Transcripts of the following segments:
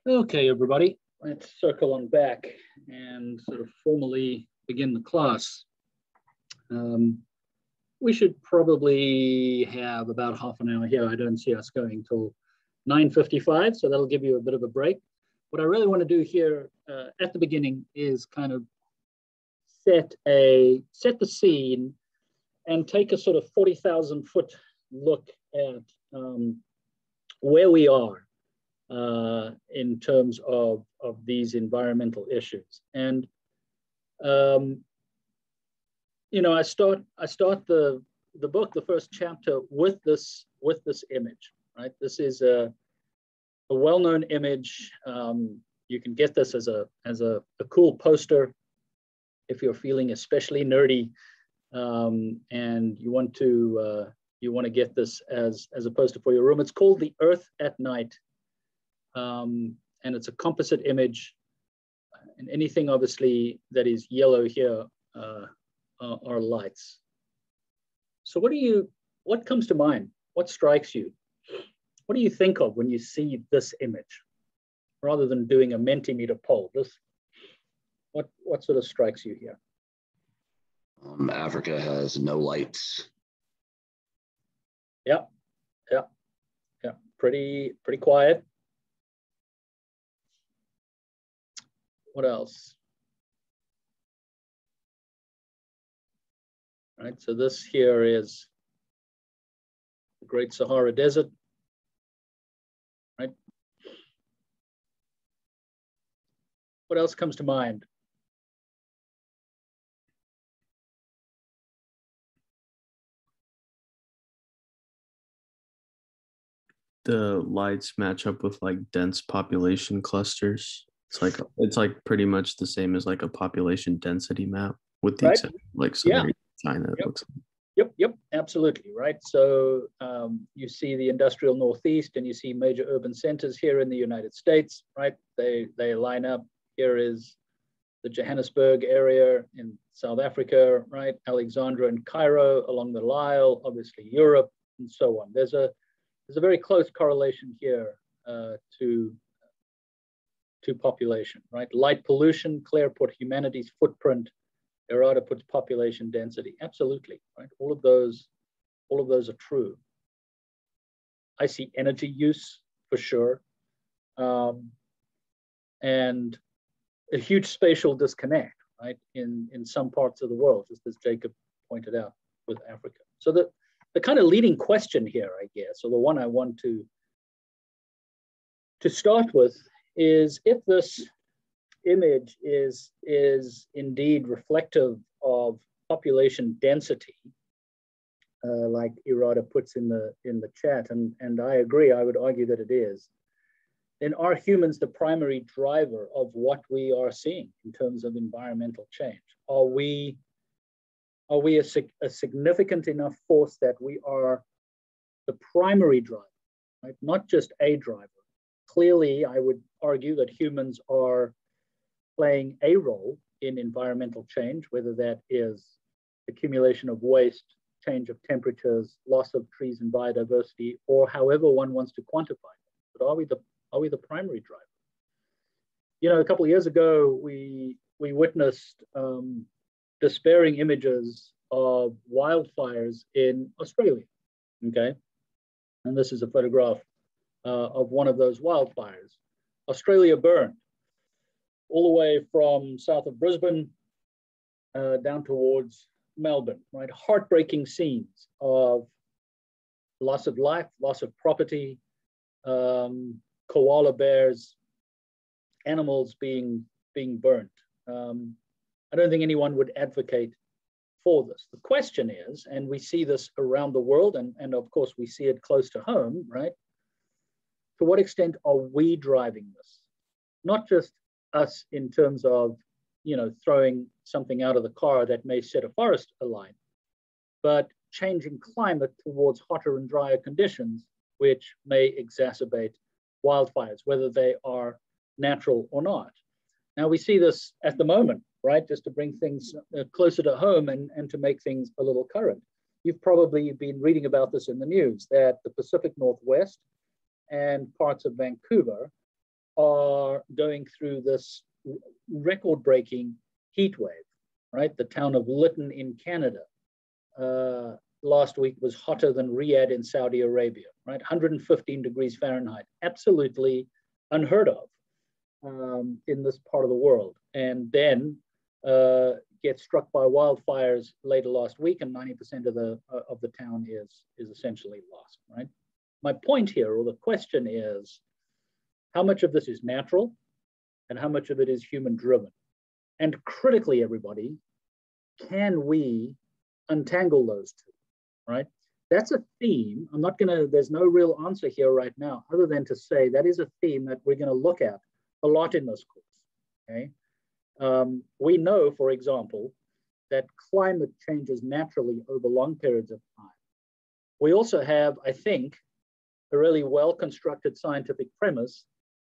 Okay, everybody, let's circle on back and sort of formally begin the class. We should probably have about half an hour here. I don't see us going till 9:55, so that'll give you a bit of a break. What I really want to do here at the beginning is kind of set the scene and take a sort of 40,000 foot look at where we are in terms of these environmental issues. And you know, I start the book, the first chapter, with this image, right? This is a well-known image. You can get this as a cool poster if you're feeling especially nerdy, and you want to get this as a poster for your room. It's called The Earth at Night, and it's a composite image. And anything obviously that is yellow here are lights. So what comes to mind? What strikes you? What do you think of when you see this image? Rather than doing a Mentimeter poll, what sort of strikes you here? Africa has no lights. Yeah. Pretty quiet. What else? Right, so this here is the Great Sahara Desert, right? What else comes to mind? The lights match up with like dense population clusters. It's like pretty much the same as like a population density map, with the exception like some areas of China. It looks like. Yep, absolutely, right. So you see the industrial Northeast, and you see major urban centers here in the United States, right? They line up. Here is the Johannesburg area in South Africa, right? Alexandria and Cairo along the Nile, obviously Europe, and so on. There's a very close correlation here to population, right? Light pollution, Claire put humanity's footprint, Errata puts population density. Absolutely, right? All of those are true. I see energy use for sure, and a huge spatial disconnect, right? In some parts of the world, just as Jacob pointed out with Africa. So the kind of leading question here, I guess, or the one I want to start with, is if this image is indeed reflective of population density, like Errata puts in the chat, and I agree, I would argue that it is, then are humans the primary driver of what we are seeing in terms of environmental change? Are we a significant enough force that we are the primary driver, right? Not just a driver. Clearly, I would argue that humans are playing a role in environmental change, whether that is accumulation of waste, change of temperatures, loss of trees and biodiversity, or however one wants to quantify it. But are we the primary driver? You know, a couple of years ago, we witnessed despairing images of wildfires in Australia, okay? And this is a photograph of one of those wildfires. Australia burned all the way from south of Brisbane down towards Melbourne, right? Heartbreaking scenes of loss of life, loss of property, koala bears, animals being burnt. I don't think anyone would advocate for this. The question is, and we see this around the world, and of course we see it close to home, right? To what extent are we driving this? Not just us in terms of, you know, throwing something out of the car that may set a forest alight, but changing climate towards hotter and drier conditions, which may exacerbate wildfires, whether they are natural or not. Now we see this at the moment, right? Just to bring things closer to home and to make things a little current. You've probably been reading about this in the news, that the Pacific Northwest and parts of Vancouver are going through this record-breaking heat wave, right? The town of Lytton in Canada last week was hotter than Riyadh in Saudi Arabia, right? 115 degrees Fahrenheit, absolutely unheard of in this part of the world. And then gets struck by wildfires later last week, and 90% of the town is essentially lost, right? My point here, or the question is, how much of this is natural and how much of it is human driven? And critically, everybody, can we untangle those two, right? That's a theme. I'm not gonna, there's no real answer here right now, other than to say that is a theme that we're gonna look at a lot in this course, okay? We know, for example, that climate changes naturally over long periods of time. We also have, I think, a really well-constructed scientific premise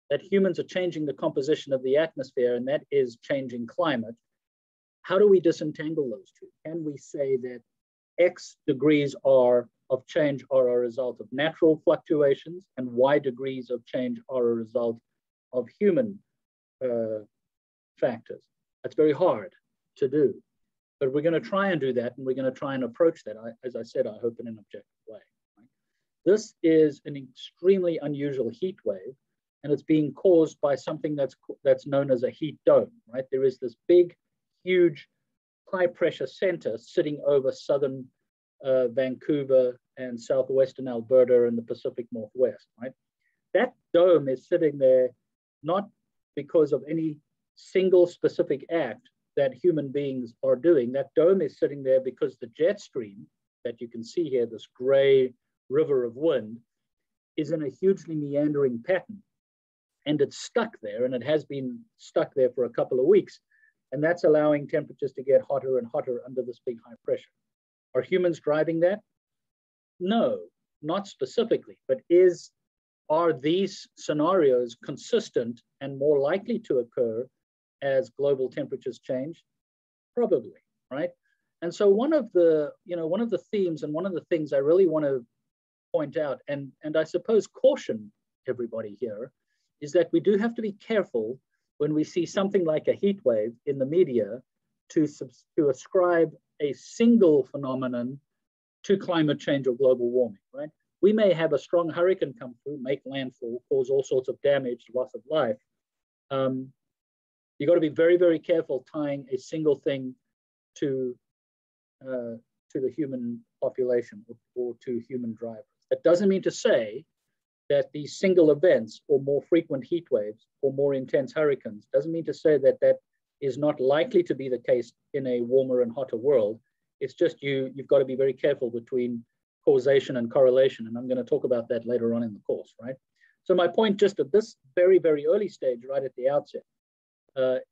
that humans are changing the composition of the atmosphere, and that is changing climate. How do we disentangle those two? Can we say that X degrees of change are a result of natural fluctuations, and Y degrees of change are a result of human factors? That's very hard to do, but we're going to try and do that, and we're going to try and approach that, as I said, I hope in an objective way. Right? This is an extremely unusual heat wave, and it's being caused by something that's known as a heat dome, right? There is this big, huge, high-pressure center sitting over southern Vancouver and southwestern Alberta and the Pacific Northwest, right? That dome is sitting there not because of any single specific act that human beings are doing. That dome is sitting there because the jet stream that you can see here, this gray river of wind, is in a hugely meandering pattern. And it's stuck there, and it has been stuck there for a couple of weeks. And that's allowing temperatures to get hotter and hotter under this big high pressure. Are humans driving that? No, not specifically, but are these scenarios consistent and more likely to occur as global temperatures change? Probably, right? And so one of the themes and one of the things I really want to point out, and I suppose caution everybody here, is that we do have to be careful when we see something like a heat wave in the media to ascribe a single phenomenon to climate change or global warming, right? We may have a strong hurricane come through, make landfall, cause all sorts of damage, loss of life. You got to be very, very careful tying a single thing to the human population or to human drivers. That doesn't mean to say that these single events or more frequent heat waves or more intense hurricanes doesn't mean to say that that is not likely to be the case in a warmer and hotter world. It's just you've got to be very careful between causation and correlation, and I'm going to talk about that later on in the course, right? So my point just at this very, very early stage, right at the outset,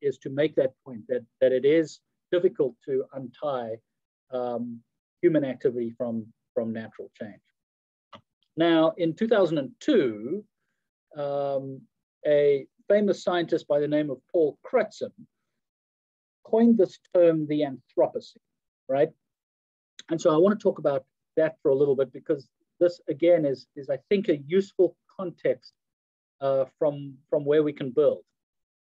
is to make that point that it is difficult to untie human activity from natural change. Now, in 2002, a famous scientist by the name of Paul Crutzen coined this term, the Anthropocene, right? And so I want to talk about that for a little bit, because this, again, is I think, a useful context from where we can build.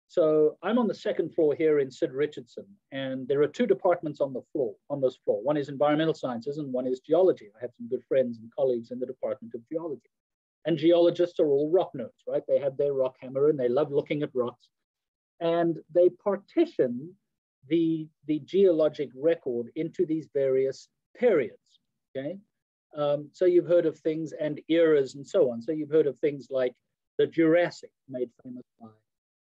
So I'm on the second floor here in Sid Richardson, and there are two departments on this floor. One is environmental sciences and one is geology. I have some good friends and colleagues in the Department of Geology. And geologists are all rock nerds, right? They have their rock hammer and they love looking at rocks. And they partition the geologic record into these various periods, okay? So you've heard of things and eras and so on. So you've heard of things like the Jurassic, made famous by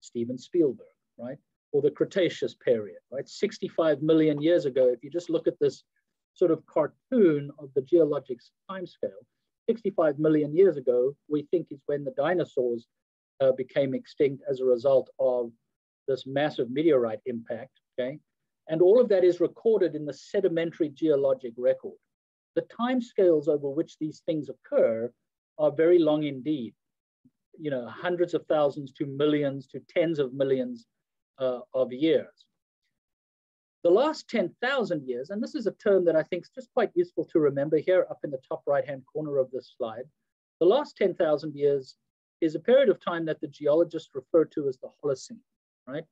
Steven Spielberg, right? Or the Cretaceous period, right? 65 million years ago, if you just look at this sort of cartoon of the geologic timescale, 65 million years ago, we think is when the dinosaurs became extinct as a result of this massive meteorite impact, okay? And all of that is recorded in the sedimentary geologic record. The timescales over which these things occur are very long indeed. You know, hundreds of thousands to millions to tens of millions of years. The last 10,000 years, and this is a term that I think is just quite useful to remember here up in the top right-hand corner of this slide. The last 10,000 years is a period of time that the geologists refer to as the Holocene, right?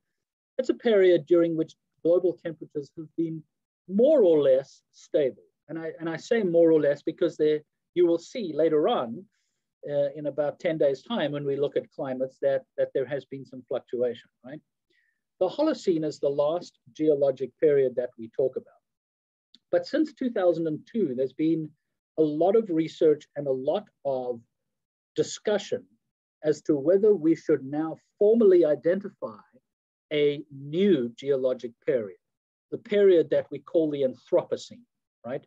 It's a period during which global temperatures have been more or less stable. And I say more or less because you will see later on in about 10 days' time when we look at climates that there has been some fluctuation, right? The Holocene is the last geologic period that we talk about. But since 2002, there's been a lot of research and a lot of discussion as to whether we should now formally identify a new geologic period, the period that we call the Anthropocene, right?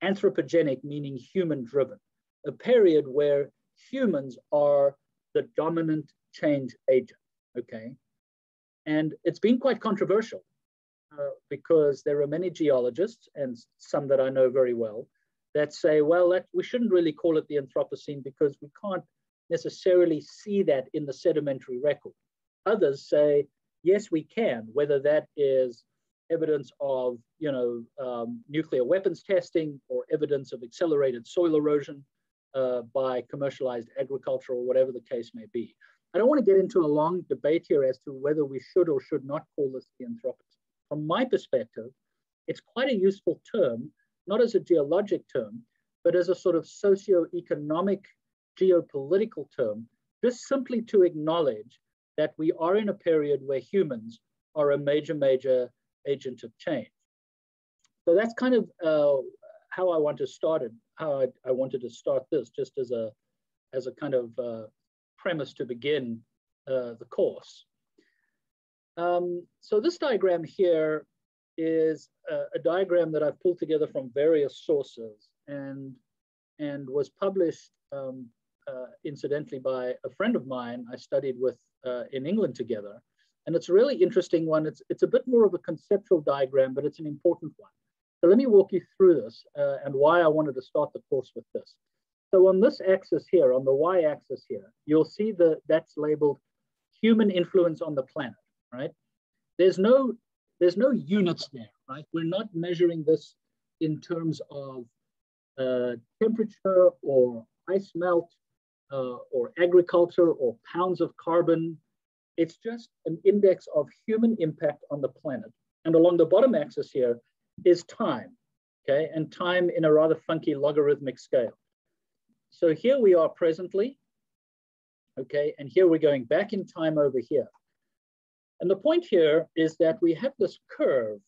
Anthropogenic meaning human-driven, a period where humans are the dominant change agent, okay? And it's been quite controversial because there are many geologists, and some that I know very well, that say, well, we shouldn't really call it the Anthropocene because we can't necessarily see that in the sedimentary record. Others say, yes, we can, whether that is evidence of nuclear weapons testing or evidence of accelerated soil erosion by commercialized agriculture or whatever the case may be. I don't want to get into a long debate here as to whether we should or should not call this the Anthropocene. From my perspective, it's quite a useful term, not as a geologic term, but as a sort of socio-economic, geopolitical term, just simply to acknowledge that we are in a period where humans are a major agent of change. So that's kind of how I want to start it, how I wanted to start this, just as a kind of premise to begin the course. So this diagram here is a diagram that I've pulled together from various sources and was published incidentally by a friend of mine I studied with in England together. And it's a really interesting one. It's a bit more of a conceptual diagram, but it's an important one. So let me walk you through this and why I wanted to start the course with this. So on this axis here, on the y-axis here, you'll see that's labeled human influence on the planet, right? There's no units there, right? We're not measuring this in terms of temperature or ice melt or agriculture or pounds of carbon. It's just an index of human impact on the planet. And along the bottom axis here is time, okay? And time in a rather funky logarithmic scale. So here we are presently, okay? And here we're going back in time over here. And the point here is that we have this curve,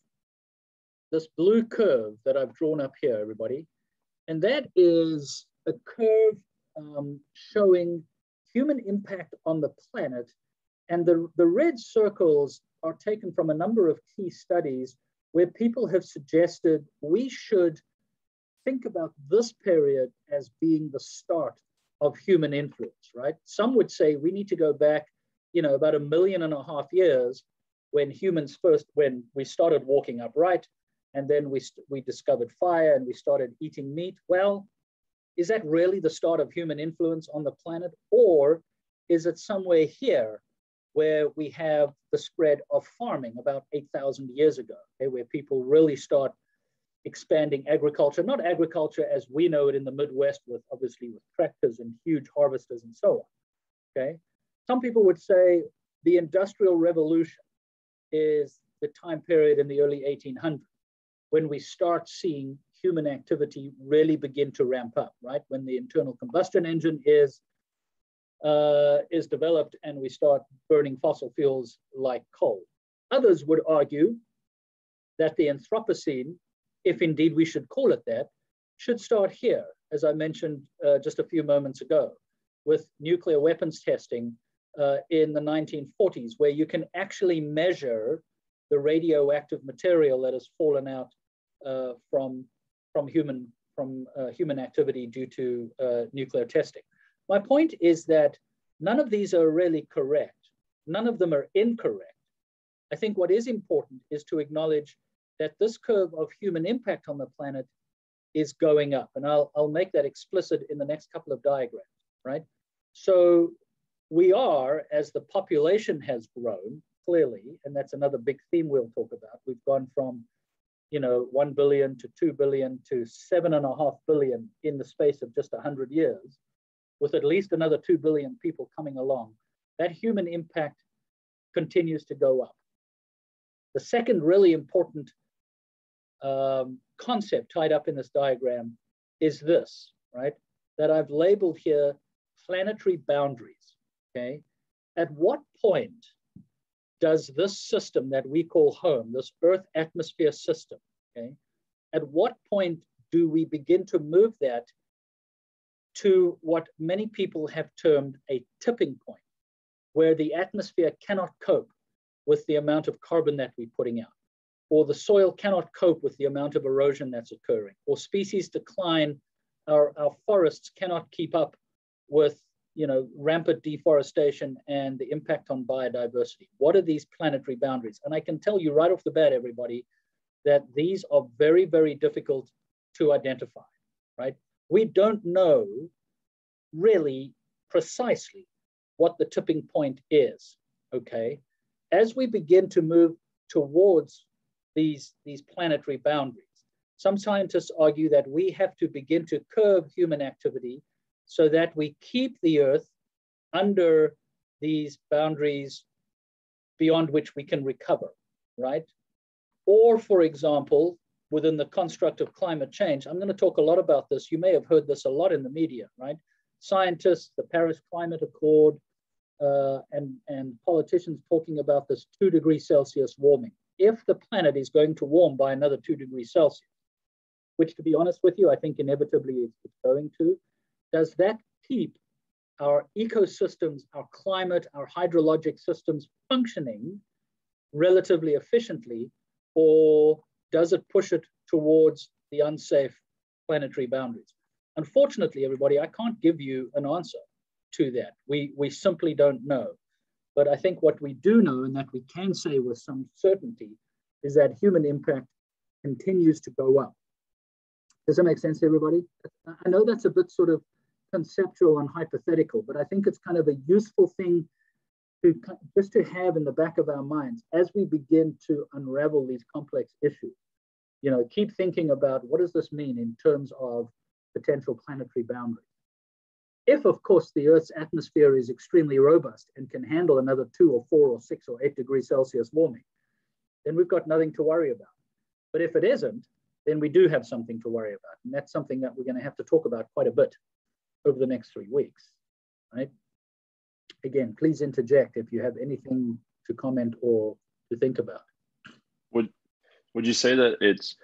this blue curve that I've drawn up here, everybody. And that is a curve showing human impact on the planet. And the red circles are taken from a number of key studies where people have suggested we should think about this period as being the start of human influence, right? Some would say we need to go back, about 1.5 million years when when we started walking upright, and then we discovered fire and we started eating meat. Well, is that really the start of human influence on the planet? Or is it somewhere here where we have the spread of farming about 8,000 years ago, okay, where people really start expanding agriculture, not agriculture as we know it in the Midwest with tractors and huge harvesters and so on, okay? Some people would say the Industrial Revolution is the time period in the early 1800s when we start seeing human activity really begin to ramp up, right? When the internal combustion engine is developed and we start burning fossil fuels like coal. Others would argue that the Anthropocene, if indeed we should call it that, should start here, as I mentioned just a few moments ago, with nuclear weapons testing in the 1940s, where you can actually measure the radioactive material that has fallen out from human activity due to nuclear testing. My point is that none of these are really correct. None of them are incorrect. I think what is important is to acknowledge that this curve of human impact on the planet is going up. And I'll make that explicit in the next couple of diagrams, right? So we are, as the population has grown, clearly, and that's another big theme we'll talk about. We've gone from 1 billion to 2 billion to 7.5 billion in the space of just 100 years. with at least another 2 billion people coming along, that human impact continues to go up. The second really important concept tied up in this diagram is this, right? That I've labeled here planetary boundaries, okay? At what point does this system that we call home, this Earth atmosphere system, okay? At what point do we begin to move that to what many people have termed a tipping point, where the atmosphere cannot cope with the amount of carbon that we're putting out, or the soil cannot cope with the amount of erosion that's occurring, or species decline, our forests cannot keep up with, you know, rampant deforestation and the impact on biodiversity? What are these planetary boundaries? And I can tell you right off the bat, everybody, that these are very, very difficult to identify, right? We don't know really precisely what the tipping point is, okay? As we begin to move towards these planetary boundaries, some scientists argue that we have to begin to curb human activity so that we keep the Earth under these boundaries beyond which we can recover, right? Or, for example, within the construct of climate change, I'm going to talk a lot about this. You may have heard this a lot in the media, right? Scientists, the Paris Climate Accord, and politicians talking about this 2 degrees Celsius warming. If the planet is going to warm by another 2 degrees Celsius, which, to be honest with you, I think inevitably it's going to, does that keep our ecosystems, our climate, our hydrologic systems functioning relatively efficiently, or does it push it towards the unsafe planetary boundaries? Unfortunately, everybody, I can't give you an answer to that. We simply don't know. But I think what we do know, and that we can say with some certainty, is that human impact continues to go up. Does that make sense, everybody? I know that's a bit sort of conceptual and hypothetical, but I think it's kind of a useful thing to just to have in the back of our minds as we begin to unravel these complex issues. You know, keep thinking about, what does this mean in terms of potential planetary boundaries? If, of course, the Earth's atmosphere is extremely robust and can handle another 2 or 4 or 6 or 8 degrees Celsius warming, then we've got nothing to worry about. But if it isn't, then we do have something to worry about. And that's something that we're going to have to talk about quite a bit over the next 3 weeks, right? Again, please interject if you have anything to comment or to think about. Would you say that it's,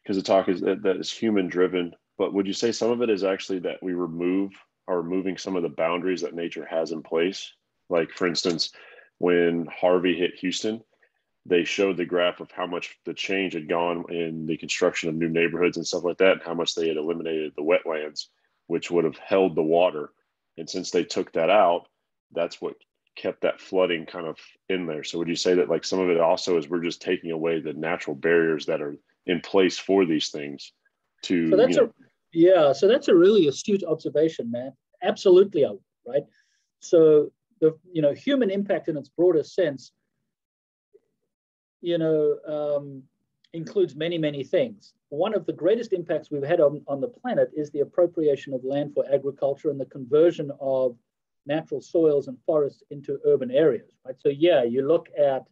because the talk is that it's human driven, but would you say some of it is actually that we are removing some of the boundaries that nature has in place? Like, for instance, when Harvey hit Houston, they showed the graph of how much the change had gone in the construction of new neighborhoods and stuff like that, and how much they had eliminated the wetlands, which would have held the water. And since they took that out, that's what kept that flooding kind of in there. So would you say that, like, some of it also is we're just taking away the natural barriers that are in place for these things to, so that's so that's a really astute observation, man. Absolutely, right? So the human impact in its broader sense, includes many, many things. One of the greatest impacts we've had on the planet is the appropriation of land for agriculture and the conversion of natural soils and forests into urban areas, right? So yeah, you look at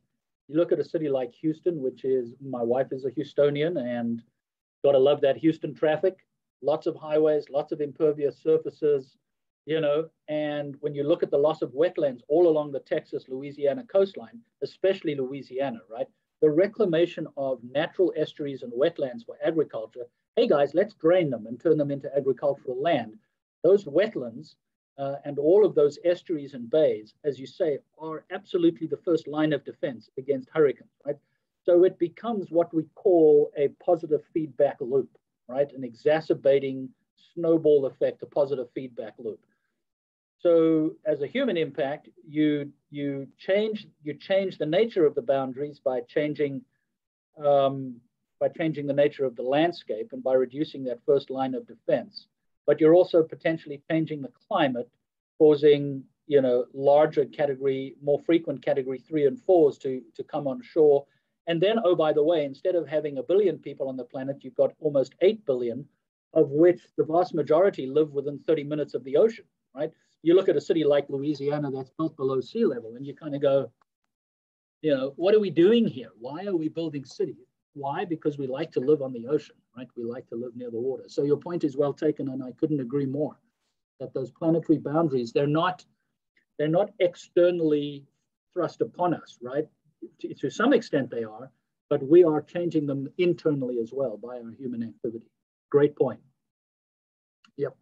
a city like Houston, which is, my wife is a Houstonian, and gotta love that Houston traffic, lots of highways, lots of impervious surfaces, and when you look at the loss of wetlands all along the Texas-Louisiana coastline, especially Louisiana, right? The reclamation of natural estuaries and wetlands for agriculture. Hey guys, let's drain them and turn them into agricultural land. Those wetlands and all of those estuaries and bays, as you say, are absolutely the first line of defense against hurricanes, right? So it becomes what we call a positive feedback loop, right? An exacerbating snowball effect, a positive feedback loop. So as a human impact, you change the nature of the boundaries by changing the nature of the landscape and by reducing that first line of defense. But you're also potentially changing the climate, causing larger category, more frequent category 3 and 4s to come on shore. And then, oh, by the way, instead of having 1 billion people on the planet, you've got almost 8 billion of which the vast majority live within 30 minutes of the ocean, right? You look at a city like Louisiana that's built below sea level, and you kind of go, you know, what are we doing here? Why are we building cities? Why? Because we like to live on the ocean, right? We like to live near the water. So your point is well taken, and I couldn't agree more that those planetary boundaries, they're not externally thrust upon us, right? To some extent they are, but we are changing them internally as well by our human activity. Great point. Yep.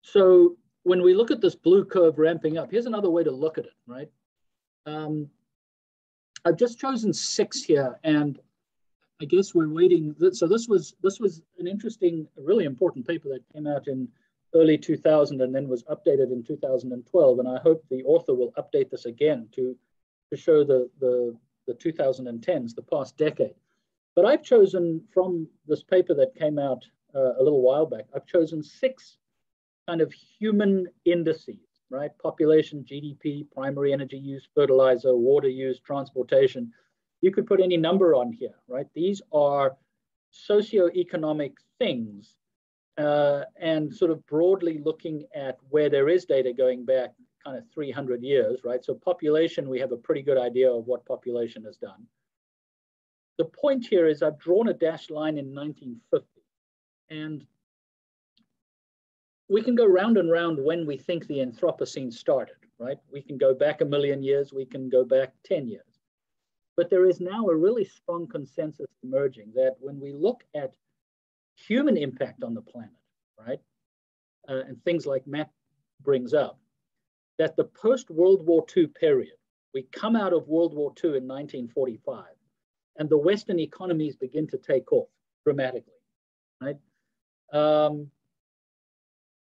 So when we look at this blue curve ramping up, here's another way to look at it, right? I've just chosen 6 here, and I guess we're waiting. So this was an interesting, really important paper that came out in early 2000 and then was updated in 2012. And I hope the author will update this again to show the 2010s, the past decade. But I've chosen from this paper that came out a little while back, I've chosen 6 kind of human indices, right? Population, GDP, primary energy use, fertilizer, water use, transportation. You could put any number on here, right? These are socioeconomic things and sort of broadly looking at where there is data going back kind of 300 years, right? So population, we have a pretty good idea of what population has done. The point here is I've drawn a dashed line in 1950, and we can go round and round when we think the Anthropocene started, right? We can go back 1 million years, we can go back 10 years. But there is now a really strong consensus emerging that when we look at human impact on the planet, right? And things like Matt brings up, that the post-World War II period, we come out of World War II in 1945, and the Western economies begin to take off dramatically, right?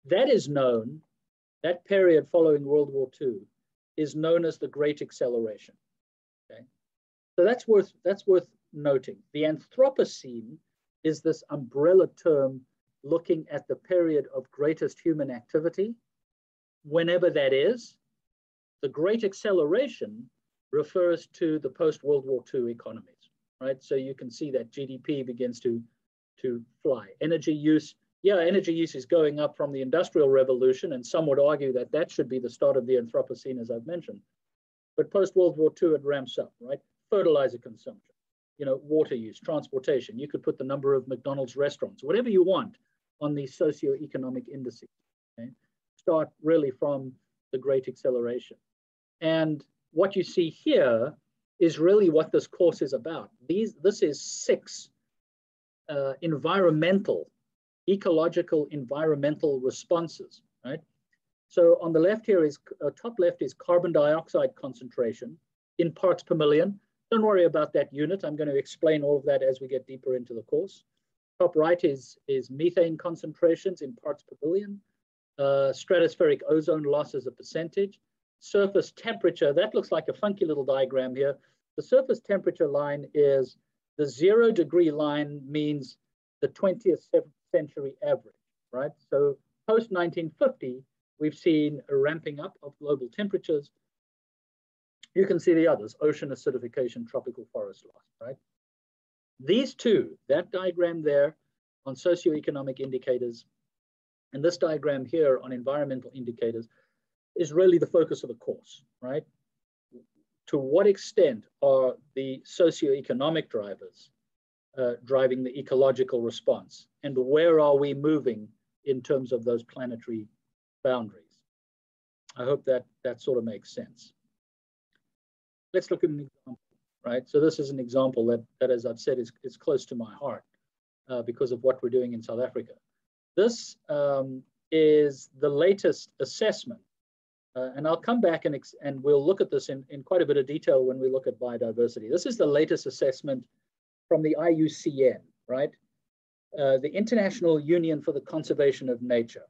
That is known, that period following World War II is known as the Great Acceleration, okay? So that's worth noting. The Anthropocene is this umbrella term looking at the period of greatest human activity, whenever that is. The Great Acceleration refers to the post-World War II economies, right? So you can see that GDP begins to fly. Energy use, yeah, energy use is going up from the Industrial Revolution, and some would argue that that should be the start of the Anthropocene, as I've mentioned. But post-World War II, it ramps up, right? Fertilizer consumption, you know, water use, transportation. You could put the number of McDonald's restaurants, whatever you want, on these socioeconomic indices, okay? Start really from the Great Acceleration. And what you see here is really what this course is about. This is 6 ecological environmental responses, right? So on the left here is, top left is carbon dioxide concentration in parts per million. Don't worry about that unit. I'm going to explain all of that as we get deeper into the course. Top right is methane concentrations in parts per billion. Stratospheric ozone loss as a percentage. Surface temperature, that looks like a funky little diagram here. The surface temperature line is the 0 degree line, means the 20th century average, right? So post 1950, we've seen a ramping up of global temperatures. You can see the others: ocean acidification, tropical forest loss, right? These two, that diagram there on socioeconomic indicators, and this diagram here on environmental indicators, is really the focus of the course, right? To what extent are the socioeconomic drivers driving the ecological response, and where are we moving in terms of those planetary boundaries? I hope that sort of makes sense. Let's look at an example, right? So this is an example that as I've said, is close to my heart because of what we're doing in South Africa. This is the latest assessment, and I'll come back and we'll look at this in quite a bit of detail when we look at biodiversity. This is the latest assessment from the IUCN, right? The International Union for the Conservation of Nature.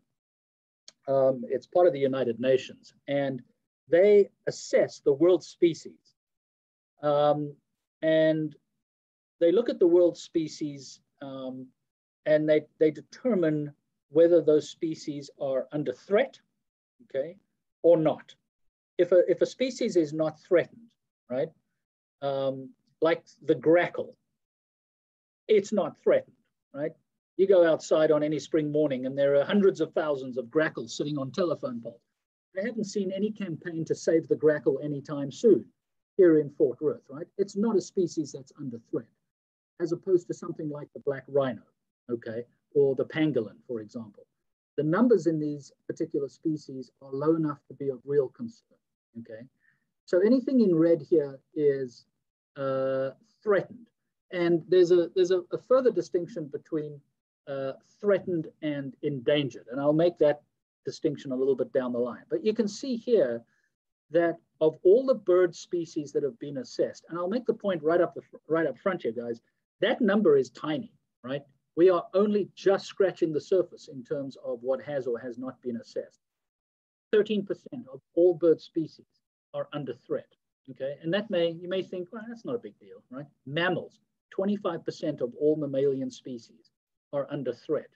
It's part of the United Nations, and they assess the world species. And they look at the world species and they determine whether those species are under threat, okay, or not. If a species is not threatened, right, like the grackle, it's not threatened, right? You go outside on any spring morning and there are hundreds of thousands of grackles sitting on telephone poles. I haven't seen any campaign to save the grackle anytime soon here in Fort Worth, right? It's not a species that's under threat, as opposed to something like the black rhino, okay, or the pangolin, for example. The numbers in these particular species are low enough to be of real concern, okay? So anything in red here is threatened. And there's a further distinction between threatened and endangered. And I'll make that distinction a little bit down the line. But you can see here that of all the bird species that have been assessed, and I'll make the point right up front here, guys, that number is tiny, right? We are only just scratching the surface in terms of what has or has not been assessed. 13% of all bird species are under threat, okay? And that you may think, well, that's not a big deal, right? Mammals, 25% of all mammalian species are under threat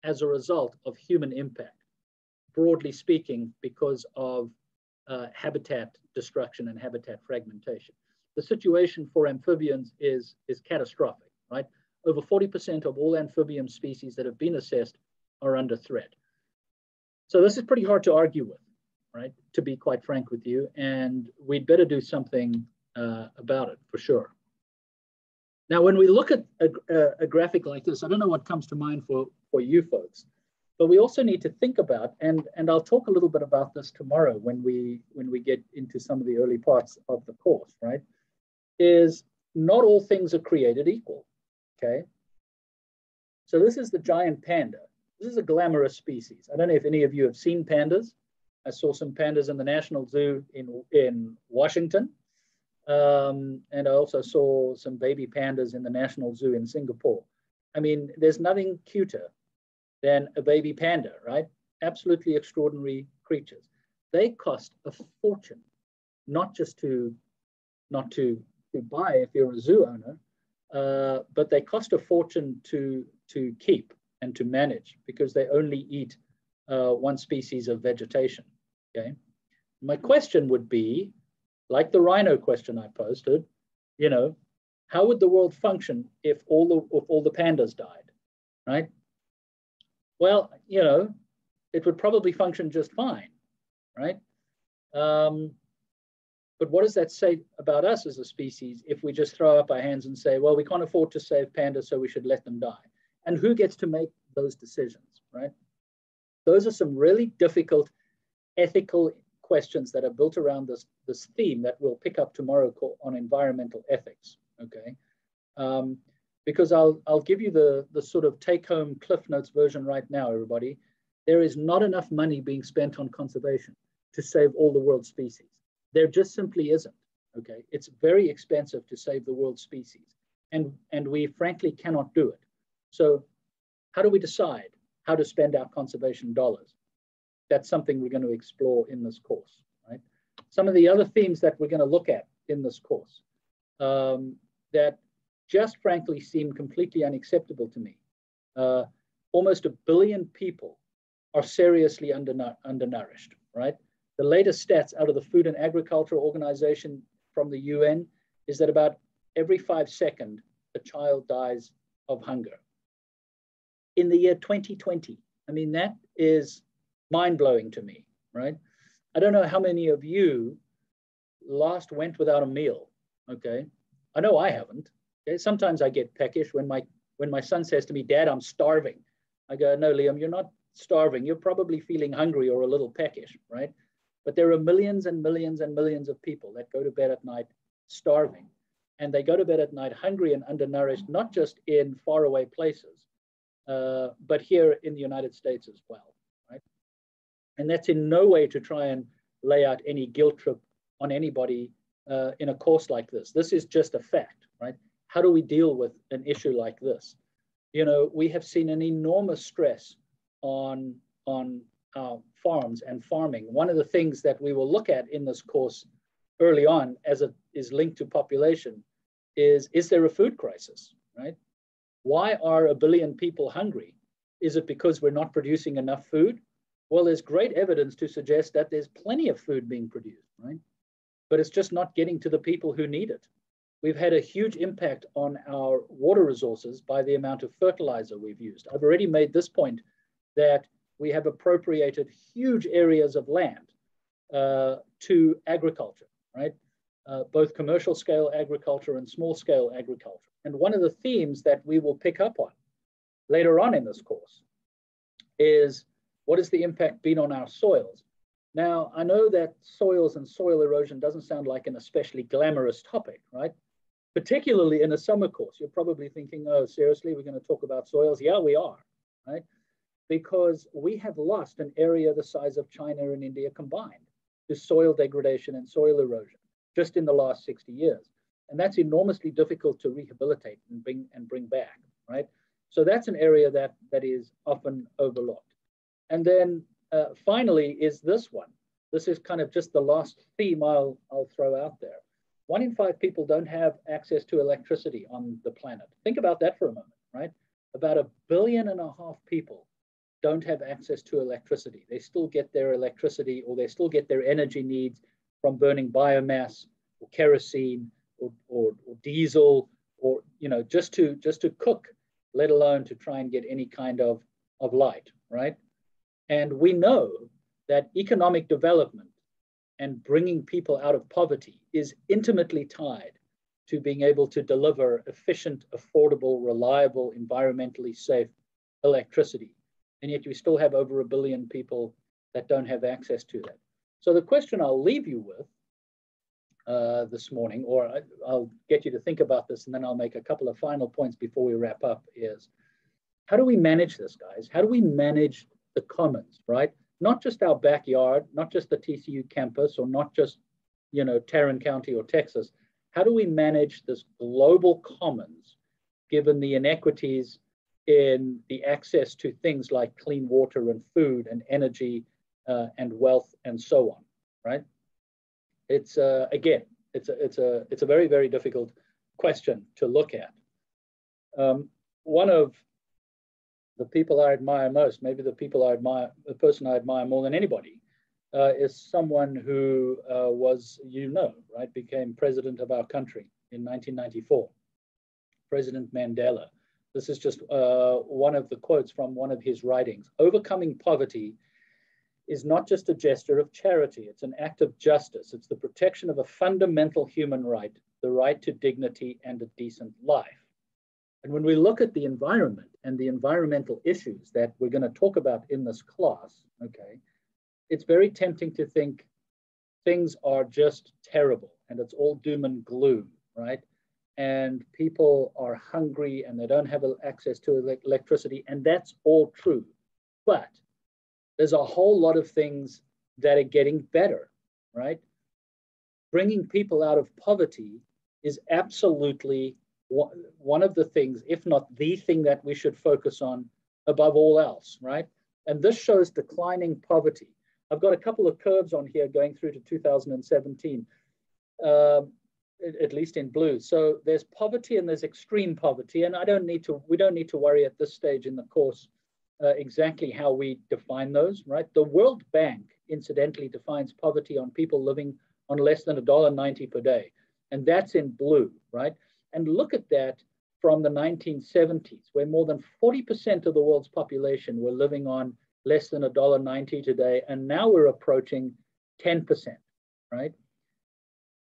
as a result of human impact, broadly speaking, because of habitat destruction and habitat fragmentation. The situation for amphibians is catastrophic, right? Over 40% of all amphibian species that have been assessed are under threat. So this is pretty hard to argue with, right? To be quite frank with you, and we'd better do something about it for sure. Now, when we look at a graphic like this, I don't know what comes to mind for you folks, but we also need to think about, and I'll talk a little bit about this tomorrow when we get into some of the early parts of the course, right? Is not all things are created equal, okay? So this is the giant panda. This is a glamorous species. I don't know if any of you have seen pandas. I saw some pandas in the National Zoo in Washington. And I also saw some baby pandas in the National Zoo in Singapore. I mean, there's nothing cuter than a baby panda, right? Absolutely extraordinary creatures. They cost a fortune, not to buy if you're a zoo owner, but they cost a fortune to keep and to manage because they only eat one species of vegetation, okay? My question would be, like the rhino question I posted, you know, how would the world function if all the pandas died, right? Well, you know, it would probably function just fine, right? But what does that say about us as a species if we just throw up our hands and say, well, we can't afford to save pandas, so we should let them die? And who gets to make those decisions, right? Those are some really difficult ethical questions that are built around this theme that we'll pick up tomorrow on environmental ethics, okay? Because I'll give you the sort of take-home Cliff Notes version right now, everybody. There is not enough money being spent on conservation to save all the world's species. There just simply isn't, okay? It's very expensive to save the world's species, and we frankly cannot do it. So how do we decide how to spend our conservation dollars? That's something we're going to explore in this course, right? Some of the other themes that we're going to look at in this course that just frankly seem completely unacceptable to me. Almost 1 billion people are seriously undernourished, right? The latest stats out of the Food and Agriculture Organization from the UN is that about every 5 seconds, a child dies of hunger. In the year 2020, I mean, that is mind-blowing to me, right? I don't know how many of you last went without a meal, okay? I know I haven't. Okay? Sometimes I get peckish when my son says to me, Dad, I'm starving. I go, no, Liam, you're not starving. You're probably feeling hungry or a little peckish, right? But there are millions and millions and millions of people that go to bed at night starving. And they go to bed at night hungry and undernourished, not just in faraway places, but here in the United States as well, right? And that's in no way to try and lay out any guilt trip on anybody in a course like this. This is just a fact, right? How do we deal with an issue like this? You know, we have seen an enormous stress on farms and farming. One of the things that we will look at in this course early on, as it is linked to population, is there a food crisis, right? Why are 1 billion people hungry? Is it because we're not producing enough food? Well, there's great evidence to suggest that there's plenty of food being produced, right? But it's just not getting to the people who need it. We've had a huge impact on our water resources by the amount of fertilizer we've used. I've already made this point that we have appropriated huge areas of land to agriculture, right? Both commercial scale agriculture and small scale agriculture. And one of the themes that we will pick up on later on in this course is, what has the impact been on our soils? Now, I know that soils and soil erosion doesn't sound like an especially glamorous topic, right? Particularly in a summer course. You're probably thinking, oh, seriously, we're going to talk about soils? Yeah, we are, right? Because we have lost an area the size of China and India combined to soil degradation and soil erosion just in the last 60 years. And that's enormously difficult to rehabilitate and bring back, right? So that's an area that is often overlooked. And then finally is this one. This is kind of just the last theme I'll throw out there. 1 in 5 people don't have access to electricity on the planet. Think about that for a moment, right? About 1.5 billion people don't have access to electricity. They still get their electricity, or they still get their energy needs from burning biomass or kerosene or diesel, or just to cook, let alone to try and get any kind of light, right? And we know that economic development and bringing people out of poverty is intimately tied to being able to deliver efficient, affordable, reliable, environmentally safe electricity. And yet we still have over 1 billion people that don't have access to that. So the question I'll leave you with this morning, or I'll get you to think about this, and then I'll make a couple of final points before we wrap up, is how do we manage this, guys? How do we manage the commons, right? Not just our backyard, not just the TCU campus, or not just, Tarrant County or Texas. How do we manage this global commons, given the inequities in the access to things like clean water and food and energy and wealth and so on, right? It's again, it's a very, very difficult question to look at. One of the people I admire most, maybe the person I admire more than anybody, is someone who became president of our country in 1994, President Mandela. This is just one of the quotes from one of his writings. Overcoming poverty is not just a gesture of charity, it's an act of justice. It's the protection of a fundamental human right, the right to dignity and a decent life. And when we look at the environment and the environmental issues that we're going to talk about in this class, okay, it's very tempting to think things are just terrible and it's all doom and gloom, right? And people are hungry and they don't have access to electricity, and that's all true. But there's a whole lot of things that are getting better, right? Bringing people out of poverty is absolutely one of the things, if not the thing, that we should focus on above all else, right? And this shows declining poverty. I've got a couple of curves on here going through to 2017, at least in blue. So there's poverty and there's extreme poverty, and we don't need to worry at this stage in the course exactly how we define those, right? The World Bank, incidentally, defines poverty on people living on less than $1.90 per day, and that's in blue, right? And look at that from the 1970s, where more than 40% of the world's population were living on less than $1.90 today, and now we're approaching 10%, right?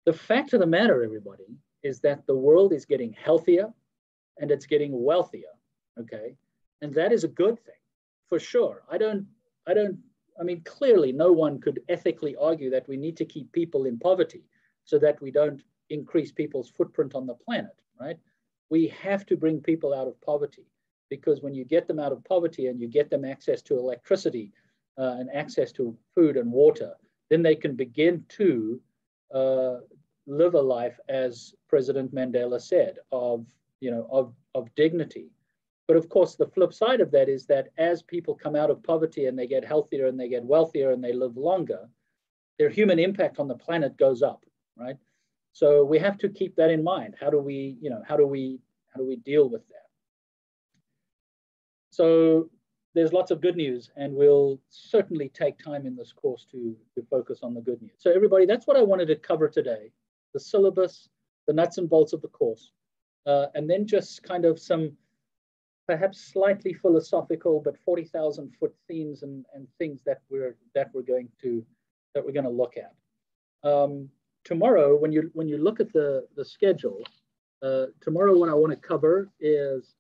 The fact of the matter, everybody, is that the world is getting healthier and it's getting wealthier, okay? And that is a good thing, for sure. I mean, clearly no one could ethically argue that we need to keep people in poverty so that we don't increase people's footprint on the planet, right? We have to bring people out of poverty, because when you get them out of poverty and you get them access to electricity and access to food and water, then they can begin to live a life, as President Mandela said, of dignity. But of course, the flip side of that is that as people come out of poverty and they get healthier and they get wealthier and they live longer, their human impact on the planet goes up, right? So we have to keep that in mind. How do we deal with that? So there's lots of good news, and we'll certainly take time in this course to focus on the good news. So everybody, that's what I wanted to cover today: the syllabus, the nuts and bolts of the course, and then just kind of some perhaps slightly philosophical but 40,000-foot themes and things that we're going to look at. Tomorrow, when you look at the schedule, tomorrow what I want to cover is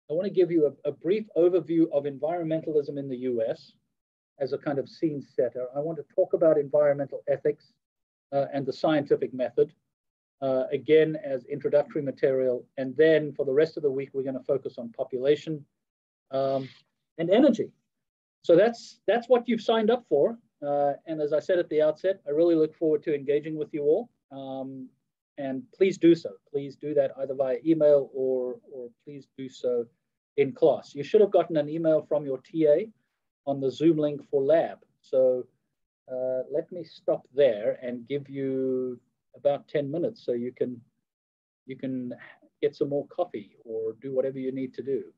I want to give you a brief overview of environmentalism in the US as a kind of scene setter. I want to talk about environmental ethics and the scientific method, again, as introductory material. And then for the rest of the week, we're going to focus on population and energy. So that's what you've signed up for. And as I said at the outset, I really look forward to engaging with you all. And please do so. Please do that either via email or please do so in class. You should have gotten an email from your TA on the Zoom link for lab. So let me stop there and give you about 10 minutes so you can get some more coffee or do whatever you need to do.